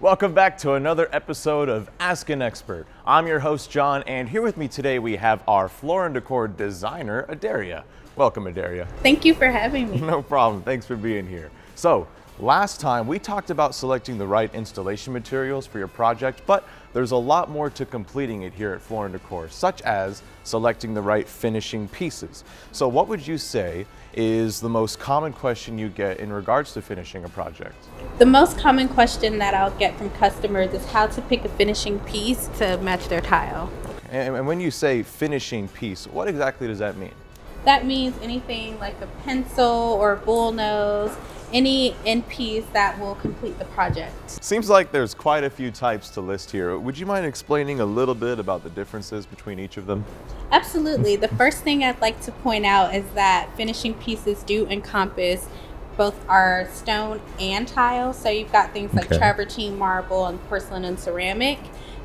Welcome back to another episode of Ask an Expert. I'm your host, John, and here with me today we have our floor and decor designer, Adaria. Welcome, Adaria. Thank you for having me. No problem. Thanks for being here. So, last time we talked about selecting the right installation materials for your project, but there's a lot more to completing it here at Floor and Decor, such as selecting the right finishing pieces. So what would you say is the most common question you get in regards to finishing a project? The most common question that I'll get from customers is how to pick a finishing piece to match their tile. And when you say finishing piece, what exactly does that mean? That means anything like a pencil or bullnose, any end piece that will complete the project. Seems like there's quite a few types to list here. Would you mind explaining a little bit about the differences between each of them? Absolutely. The first thing I'd like to point out is that finishing pieces do encompass both our stone and tile. So you've got things like travertine, marble, and porcelain and ceramic.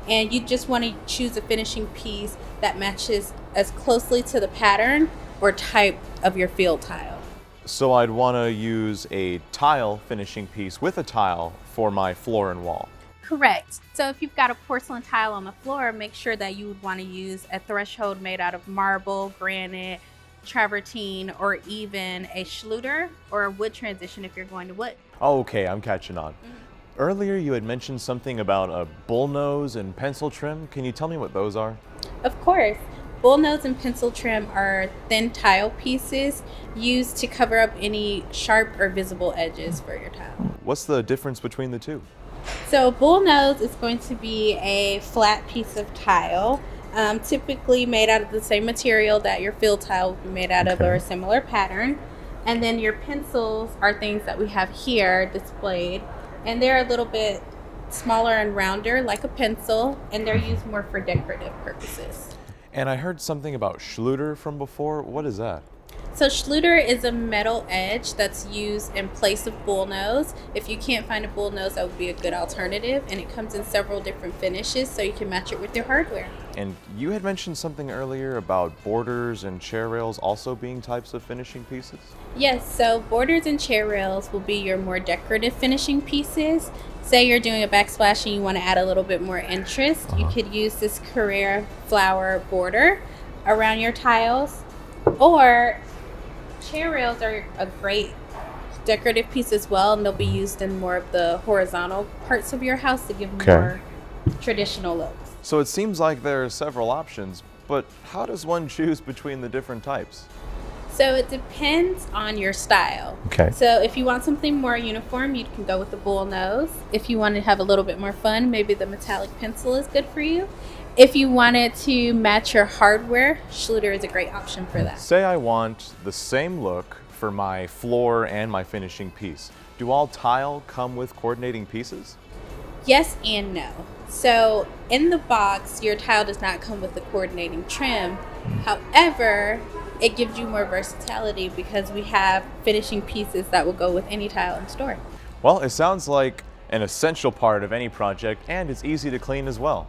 And you just want to choose a finishing piece that matches as closely to the pattern or type of your field tile. So I'd want to use a tile finishing piece with a tile for my floor and wall. Correct. So if you've got a porcelain tile on the floor, make sure that you would want to use a threshold made out of marble, granite, travertine, or even a Schluter or a wood transition if you're going to wood. Oh, okay, I'm catching on. Earlier you had mentioned something about a bullnose and pencil trim. Can you tell me what those are? Of course. Bullnose and pencil trim are thin tile pieces used to cover up any sharp or visible edges for your tile. What's the difference between the two? So bullnose is going to be a flat piece of tile, typically made out of the same material that your field tile will be made out of or a similar pattern. And then your pencils are things that we have here displayed, and they're a little bit smaller and rounder like a pencil, and they're used more for decorative purposes. And I heard something about Schluter from before. What is that? So Schluter is a metal edge that's used in place of bullnose. If you can't find a bullnose, that would be a good alternative. And it comes in several different finishes, so you can match it with your hardware. And you had mentioned something earlier about borders and chair rails also being types of finishing pieces? Yes, so borders and chair rails will be your more decorative finishing pieces. Say you're doing a backsplash and you want to add a little bit more interest, you could use this Carrera flower border around your tiles. Or chair rails are a great decorative piece as well, and they'll be used in more of the horizontal parts of your house to give more traditional looks. So it seems like there are several options, but how does one choose between the different types? So it depends on your style. So if you want something more uniform, you can go with the bullnose. If you want to have a little bit more fun, maybe the metallic pencil is good for you. If you wanted to match your hardware, Schluter is a great option for that. Say I want the same look for my floor and my finishing piece. Do all tile come with coordinating pieces? Yes and no. So in the box, your tile does not come with the coordinating trim. However, it gives you more versatility because we have finishing pieces that will go with any tile in store. Well, it sounds like an essential part of any project, and it's easy to clean as well.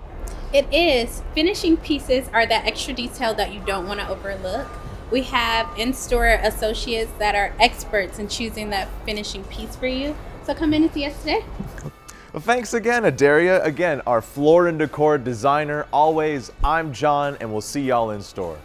It is. Finishing pieces are that extra detail that you don't want to overlook. We have in-store associates that are experts in choosing that finishing piece for you. So come in and see us today. Well, thanks again, Adaria. Again, our floor and decor designer. Always, I'm John, and we'll see y'all in store.